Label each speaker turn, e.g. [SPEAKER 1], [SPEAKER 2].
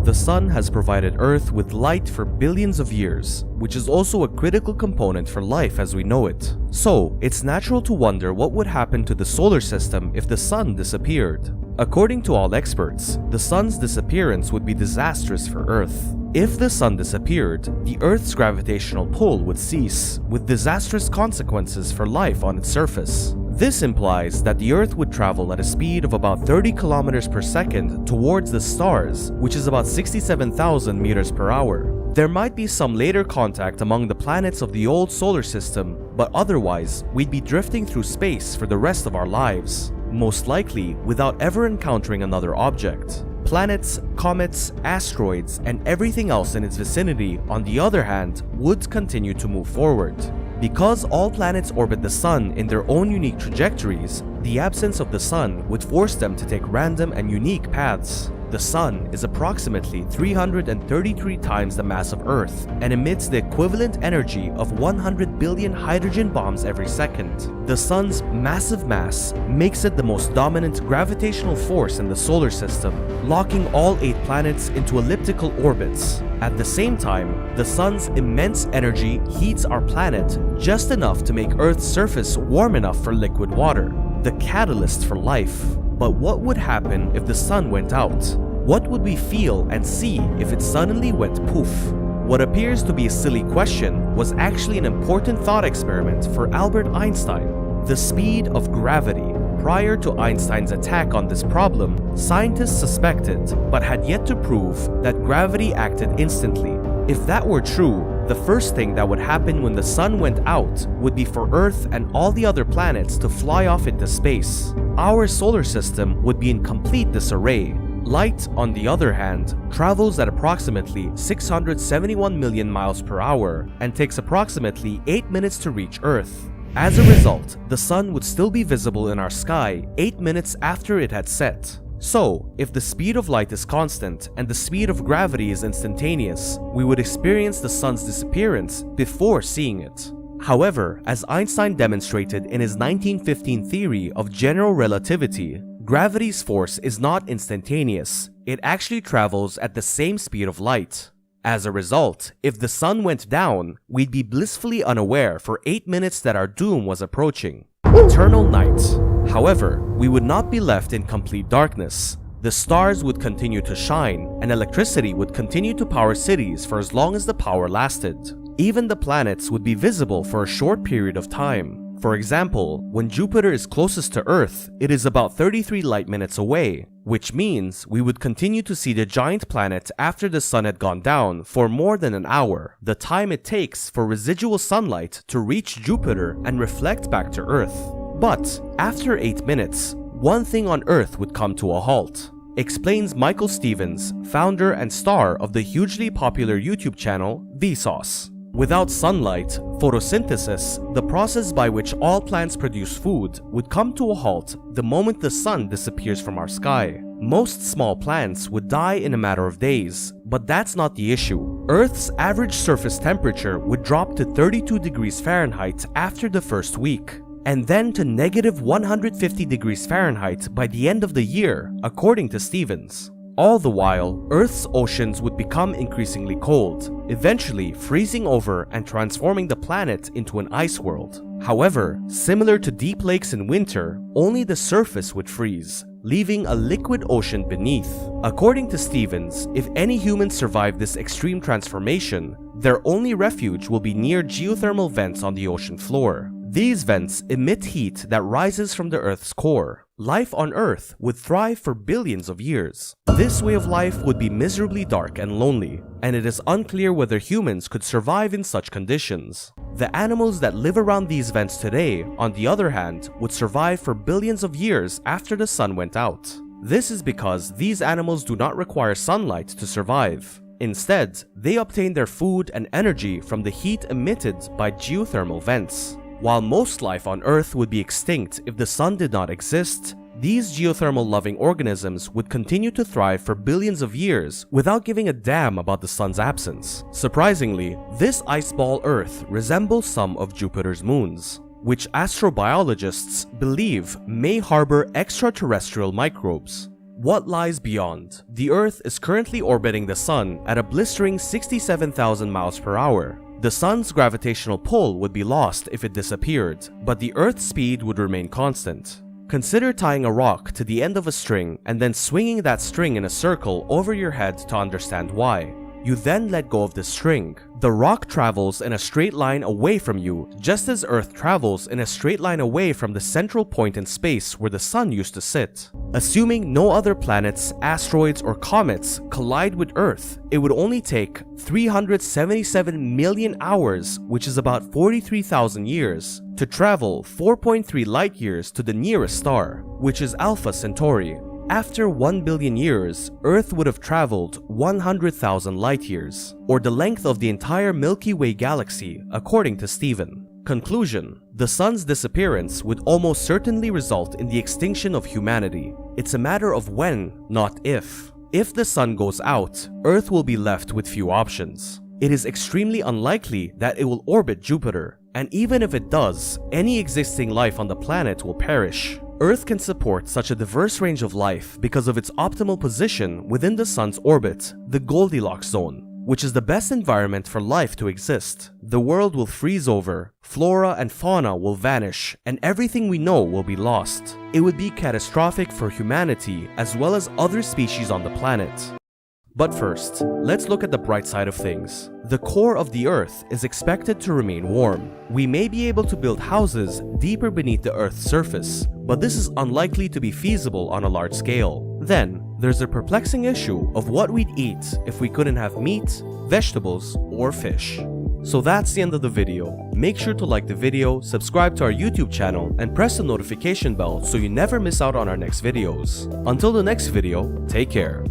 [SPEAKER 1] the sun has provided Earth with light for billions of years, which is also a critical component for life as we know it. So, it's natural to wonder what would happen to the solar system if the sun disappeared. According to all experts, the sun's disappearance would be disastrous for Earth. If the sun disappeared, the Earth's gravitational pull would cease, with disastrous consequences for life on its surface. This implies that the Earth would travel at a speed of about 30 kilometers per second towards the stars, which is about 67,000 meters per hour. There might be some later contact among the planets of the old solar system, but otherwise, we'd be drifting through space for the rest of our lives, most likely without ever encountering another object. Planets, comets, asteroids, and everything else in its vicinity, on the other hand, would continue to move forward. Because all planets orbit the sun in their own unique trajectories, the absence of the sun would force them to take random and unique paths. The sun is approximately 333 times the mass of Earth and emits the equivalent energy of 100 billion hydrogen bombs every second. The sun's massive mass makes it the most dominant gravitational force in the solar system, locking all 8 planets into elliptical orbits. At the same time, the sun's immense energy heats our planet just enough to make Earth's surface warm enough for liquid water, the catalyst for life. But what would happen if the sun went out? What would we feel and see if it suddenly went poof? What appears to be a silly question was actually an important thought experiment for Albert Einstein: the speed of gravity. Prior to Einstein's attack on this problem, scientists suspected, but had yet to prove, that gravity acted instantly. If that were true, the first thing that would happen when the sun went out would be for Earth and all the other planets to fly off into space. Our solar system would be in complete disarray. Light, on the other hand, travels at approximately 671 million miles per hour and takes approximately 8 minutes to reach Earth. As a result, the sun would still be visible in our sky 8 minutes after it had set. So, if the speed of light is constant and the speed of gravity is instantaneous, we would experience the sun's disappearance before seeing it. However, as Einstein demonstrated in his 1915 theory of general relativity, gravity's force is not instantaneous. It actually travels at the same speed of light. As a result, if the sun went down, we'd be blissfully unaware for 8 minutes that our doom was approaching. Eternal night. However, we would not be left in complete darkness. The stars would continue to shine, and electricity would continue to power cities for as long as the power lasted. Even the planets would be visible for a short period of time. For example, when Jupiter is closest to Earth, it is about 33 light minutes away, which means we would continue to see the giant planet after the sun had gone down for more than an hour, the time it takes for residual sunlight to reach Jupiter and reflect back to Earth. But after 8 minutes, one thing on Earth would come to a halt, explains Michael Stevens, founder and star of the hugely popular YouTube channel Vsauce. Without sunlight, photosynthesis, the process by which all plants produce food, would come to a halt the moment the sun disappears from our sky. Most small plants would die in a matter of days, but that's not the issue. Earth's average surface temperature would drop to 32 degrees Fahrenheit after the first week, and then to negative 150 degrees Fahrenheit by the end of the year, according to Stevens. All the while, Earth's oceans would become increasingly cold, eventually freezing over and transforming the planet into an ice world. However, similar to deep lakes in winter, only the surface would freeze, leaving a liquid ocean beneath. According to Stevens, if any humans survive this extreme transformation, their only refuge will be near geothermal vents on the ocean floor. These vents emit heat that rises from the Earth's core. Life on Earth would thrive for billions of years. This way of life would be miserably dark and lonely, and it is unclear whether humans could survive in such conditions. The animals that live around these vents today, on the other hand, would survive for billions of years after the sun went out. This is because these animals do not require sunlight to survive. Instead, they obtain their food and energy from the heat emitted by geothermal vents. While most life on Earth would be extinct if the sun did not exist, these geothermal-loving organisms would continue to thrive for billions of years without giving a damn about the sun's absence. Surprisingly, this ice ball Earth resembles some of Jupiter's moons, which astrobiologists believe may harbor extraterrestrial microbes. What lies beyond? The Earth is currently orbiting the Sun at a blistering 67,000 miles per hour. The Sun's gravitational pull would be lost if it disappeared, but the Earth's speed would remain constant. Consider tying a rock to the end of a string and then swinging that string in a circle over your head to understand why. You then let go of the string. The rock travels in a straight line away from you, just as Earth travels in a straight line away from the central point in space where the Sun used to sit. Assuming no other planets, asteroids, or comets collide with Earth, it would only take 377 million hours, which is about 43,000 years, to travel 4.3 light years to the nearest star, which is Alpha Centauri. After 1 billion years, Earth would have traveled 100,000 light years, or the length of the entire Milky Way galaxy, according to Stephen. Conclusion: the Sun's disappearance would almost certainly result in the extinction of humanity. It's a matter of when, not if. If the Sun goes out, Earth will be left with few options. It is extremely unlikely that it will orbit Jupiter, and even if it does, any existing life on the planet will perish. Earth can support such a diverse range of life because of its optimal position within the Sun's orbit, the Goldilocks zone, which is the best environment for life to exist. The world will freeze over, flora and fauna will vanish, and everything we know will be lost. It would be catastrophic for humanity as well as other species on the planet. But first, let's look at the bright side of things. The core of the Earth is expected to remain warm. We may be able to build houses deeper beneath the Earth's surface, but this is unlikely to be feasible on a large scale. Then, there's the perplexing issue of what we'd eat if we couldn't have meat, vegetables, or fish. So that's the end of the video. Make sure to like the video, subscribe to our YouTube channel, and press the notification bell so you never miss out on our next videos. Until the next video, take care.